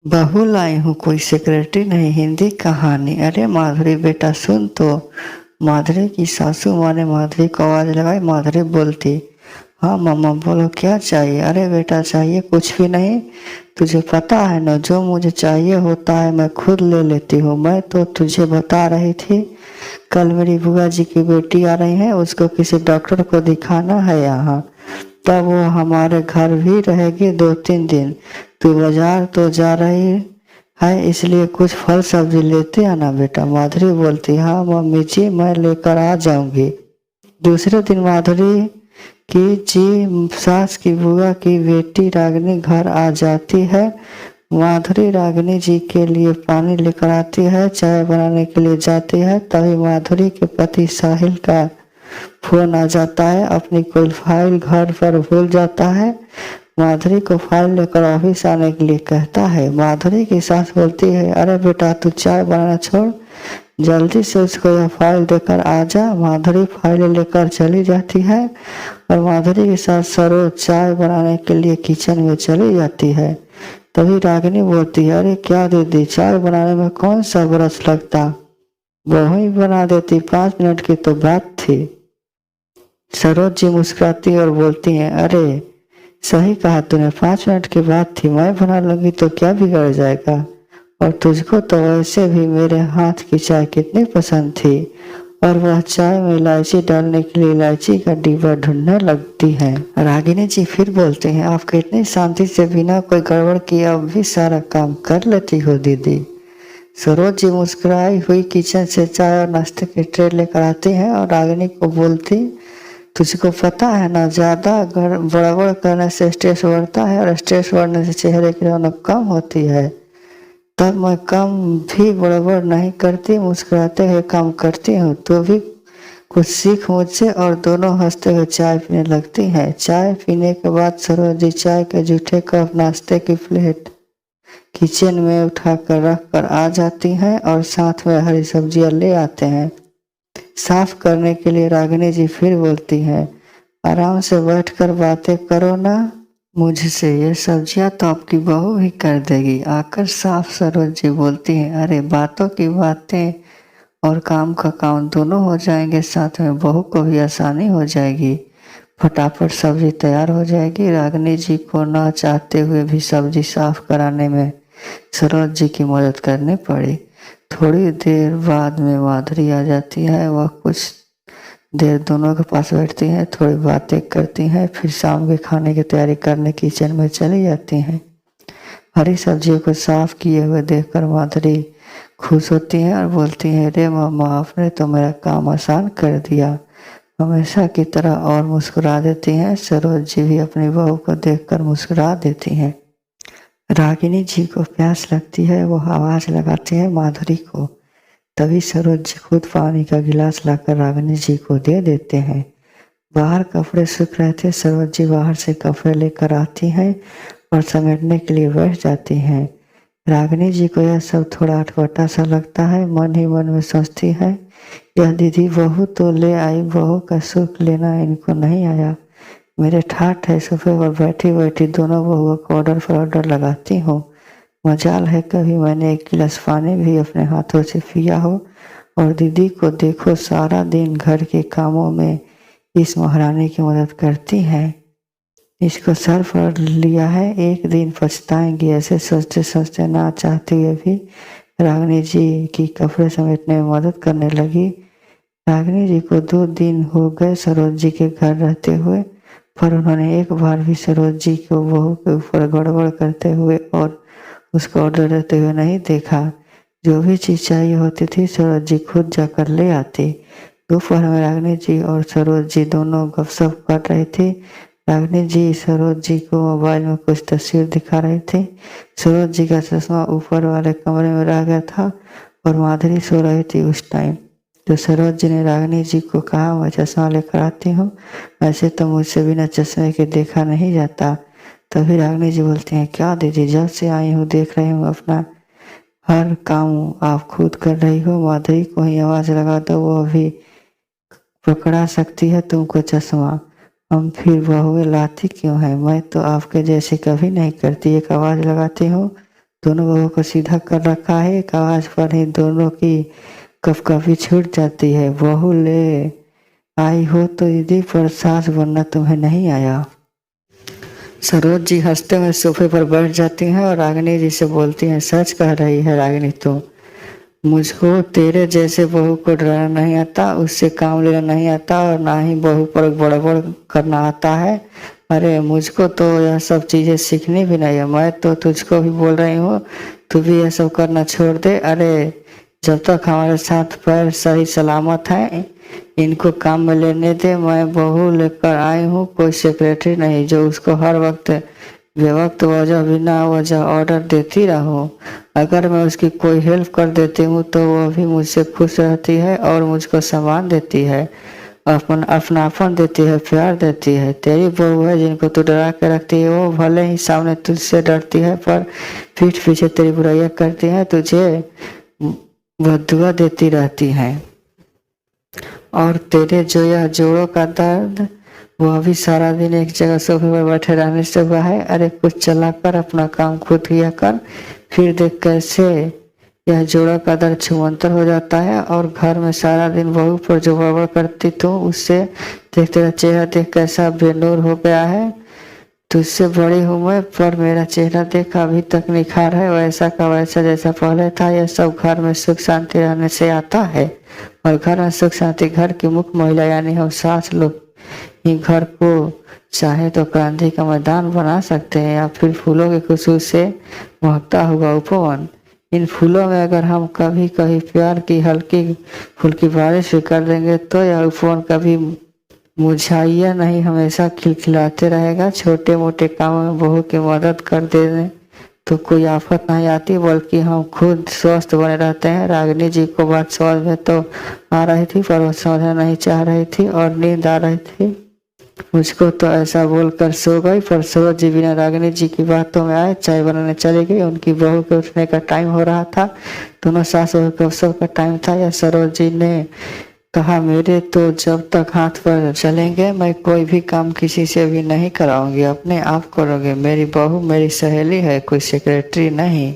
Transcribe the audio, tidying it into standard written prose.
बहू लाई हूँ कोई सिक्रेटरी नहीं, हिंदी कहानी। अरे माधुरी बेटा सुन तो। माधुरी की सासू माँ ने माधुरी को आवाज लगाई। माधुरी बोलती, हाँ मम्मा बोलो क्या चाहिए। अरे बेटा चाहिए कुछ भी नहीं, तुझे पता है ना जो मुझे चाहिए होता है मैं खुद ले लेती हूँ। मैं तो तुझे बता रही थी कल मेरी बुआ जी की बेटी आ रही है, उसको किसी डॉक्टर को दिखाना है यहाँ, तब वो हमारे घर भी रहेगी 2-3 दिन। तू बाजार तो जा रही है इसलिए कुछ फल सब्जी लेते आना बेटा। माधुरी बोलती, हाँ मम्मी जी मैं लेकर आ जाऊंगी। दूसरे दिन माधुरी की जी सास की बुआ की बेटी रागिनी घर आ जाती है। माधुरी रागिनी जी के लिए पानी लेकर आती है, चाय बनाने के लिए जाती है। तभी माधुरी के पति साहिल का फोन आ जाता है। अपनी कोई फाइल घर पर भूल जाता है। माधुरी को फाइल लेकर ऑफिस आने के लिए कहता है। माधुरी की सास बोलती है, अरे बेटा तू चाय बनाना छोड़, जल्दी से उसको यह फाइल देकर आ जा। माधुरी फाइल लेकर चली जाती है और माधुरी के साथ सरोज चाय बनाने के लिए किचन में चली जाती है। तभी रागिनी बोलती है, अरे क्या दीदी चाय बनाने में कौन सा ब्रश लगता, वही ही बना देती, 5 मिनट की तो बात थी। सरोज जी मुस्कुराती और बोलती हैं, अरे सही कहा तूने, 5 मिनट की बात थी, मैं बना लूंगी तो क्या बिगड़ जाएगा। और तुझको तो वैसे भी मेरे हाथ की चाय कितनी पसंद थी। और वह चाय में इलायची डालने के लिए इलायची का डिब्बा ढूंढने लगती है। रागिनी जी फिर बोलते हैं, आप कितनी शांति से बिना कोई गड़बड़ किए अब भी सारा काम कर लेती हो दीदी। सरोज जी मुस्कुराई हुई किचन से चाय और नाश्ते की ट्रे लेकर आती हैं और रागिनी को बोलती, तुझको पता है ना ज्यादा बड़बड़ करने से स्ट्रेस बढ़ता है और स्ट्रेस बढ़ने से चेहरे की रौनक कम होती है। तब मैं कम भी बड़बड़ नहीं करती, मुस्कुराते हुए काम करती हूँ। तो भी कुछ सीख मुझसे। और दोनों हंसते हुए चाय पीने लगती हैं। चाय पीने के बाद सरोज जी चाय के जूठे कप नाश्ते की प्लेट किचन में उठाकर रख कर आ जाती हैं और साथ में हरी सब्जियां ले आते हैं। साफ करने के लिए रागिनी जी फिर बोलती हैं, आराम से बैठकर बातें करो ना मुझसे, ये सब्जियां तो आपकी बहू ही कर देगी। आकर साफ सरोज जी बोलती हैं, अरे बातों की बातें और काम का काम दोनों हो जाएंगे, साथ में बहू को भी आसानी हो जाएगी। फटाफट सब्जी तैयार हो जाएगी। रागिनी जी को न चाहते हुए भी सब्जी साफ कराने में सरोज जी की मदद करनी पड़ी। थोड़ी देर बाद में माधुरी आ जाती है। वह कुछ देर दोनों के पास बैठती हैं, थोड़ी बातें करती हैं, फिर शाम के खाने की तैयारी करने किचन में चली जाती हैं। हरी सब्जियों को साफ किए हुए देखकर माधुरी खुश होती हैं और बोलती हैं, रे मामा आपने तो मेरा काम आसान कर दिया। हमेशा की तरह और मुस्कुरा देती हैं। सरोज जी भी अपनी बहू को देखकर मुस्कुरा देती हैं। रागिनी जी को प्यास लगती है, वो आवाज लगाती है माधुरी को। तभी सरोज जी खुद पानी का गिलास लाकर रागिनी जी को दे देते हैं। बाहर कपड़े सूख रहे थे। सरोज जी बाहर से कपड़े लेकर आती हैं और समेटने के लिए बैठ जाती हैं। रागिनी जी को यह सब थोड़ा अटपटा सा लगता है। मन ही मन में सोचती है, यह दीदी बहू तो ले आई, बहू का सुख लेना इनको नहीं आया। मेरे ठाठ है सोफे पर बैठी बैठी दोनों बहुओं को ऑर्डर पर ऑर्डर लगाती हूँ। मजाल है कभी मैंने एक गिलास पानी भी अपने हाथों से पिया हो। और दीदी को देखो सारा दिन घर के कामों में इस महारानी की मदद करती हैं। इसको सर पर लिया है, एक दिन पछताएंगी। ऐसे सोचते सोचते ना चाहते हुए भी रागिनी जी की कपड़े समेटने में मदद करने लगी। रागिनी जी को 2 दिन हो गए सरोज जी के घर रहते हुए, पर उन्होंने एक बार भी सरोज जी को बहू के ऊपर गड़बड़ करते हुए और उसको ऑर्डर देते हुए नहीं देखा। जो भी चीज चाहिए होती थी सरोज जी खुद जाकर ले आती। दोपहर में रागिनी जी और सरोज जी दोनों गपशप कर रही थी। रागिनी जी सरोज जी को मोबाइल में कुछ तस्वीर दिखा रही थी। सरोज जी का चश्मा ऊपर वाले कमरे में रह गया था और माधुरी सो रही थी उस टाइम। तो सरोज जी ने रागिनी जी को कहा, मैं चश्मा लेकर आती हूँ, ऐसे तो मुझसे बिना चश्मे के देखा नहीं जाता। तभी रागिनी जी बोलती हैं, क्या दीदी जब से आई हूँ देख रही हूँ अपना हर काम आप खुद कर रही हो। माधुरी को ही आवाज लगा दो, वो अभी पकड़ा सकती है तुमको चश्मा। हम फिर बहुएं लाती क्यों है, मैं तो आपके जैसे कभी नहीं करती। एक आवाज लगाती हूँ दोनों बहू को सीधा कर रखा है। एक आवाज पर ही दोनों की कभी छूट जाती है। बहू ले आई हो तो दीदी, पर सास बनना तुम्हें नहीं आया। सरोज जी हंसते हुए सोफे पर बैठ जाती हैं और रागिनी जी से बोलती हैं, सच कह रही है रागिनी तो। मुझको तेरे जैसे बहू को डराना नहीं आता, उससे काम लेना नहीं आता और ना ही बहू पर बड़बड़ करना आता है। अरे मुझको तो यह सब चीज़ें सीखनी भी नहीं है। मैं तो तुझको भी बोल रही हूँ, तू भी यह सब करना छोड़ दे। अरे जब तक हमारे साथ पैर सही सलामत हैं, इनको काम में लेने दे। मैं बहू लेकर आई हूँ, कोई सेक्रेटरी नहीं जो उसको हर वक्त बेवक्त वजह बिना वजह ऑर्डर देती रहूं। अगर मैं उसकी कोई हेल्प कर देती हूँ तो वो भी मुझसे खुश रहती है और मुझको सम्मान देती है, अपनापन देती है, प्यार देती है। तेरी बहू है जिनको तू डरा के रखती है, वो भले ही सामने तुझसे डरती है पर पीठ पीछे तेरी बुराइयां करती है, तुझे बद्दुआ देती रहती है। और तेरे जो यह जोड़ों का दर्द, वह भी सारा दिन एक जगह सोफे पर बैठे रहने से हुआ है। अरे कुछ चला कर अपना काम खुद किया कर, फिर देख कैसे यह जोड़ा का दर्द छुमंतर हो जाता है। और घर में सारा दिन बहू पर जो बड़बड़ करती तो उससे देख तेरा चेहरा देख कैसा बेनूर हो गया है। तुझसे बड़ी हूँ मैं, पर मेरा चेहरा देख अभी तक निखार है, वैसा का वैसा जैसा पहले था। यह सब घर में सुख शांति रहने से आता है, और घर में सुख शांति घर की मुख्य महिला यानी हम सास लोग ही घर को चाहे तो क्रांति का मैदान बना सकते हैं, या फिर फूलों के खुशबू से महकता हुआ उपवन। इन फूलों में अगर हम कभी कभी प्यार की हल्की फुल्की बारिश भी कर देंगे तो यह उपवन कभी मुरझाइया नहीं, हमेशा खिलखिलाते रहेगा। छोटे मोटे कामों में बहू की मदद कर देने तो कोई आफत नहीं आती, बल्कि हम खुद स्वस्थ बने रहते हैं। रागिनी जी को बात समझ में तो आ रही थी, पर वो समझना नहीं चाह रही थी और नींद आ रही थी। मुझको तो ऐसा बोलकर सो गई। पर सरोज जी बिना रागिनी जी की बातों में आए चाय बनाने चली गई। उनकी बहू के उठने का टाइम हो रहा था। दोनों सास बहू के अवसर का टाइम था। या सरोज जी ने कहा, मेरे तो जब तक हाथ पर चलेंगे मैं कोई भी काम किसी से भी नहीं कराऊंगी, अपने आप करोगे। मेरी बहू मेरी सहेली है, कोई सेक्रेटरी नहीं।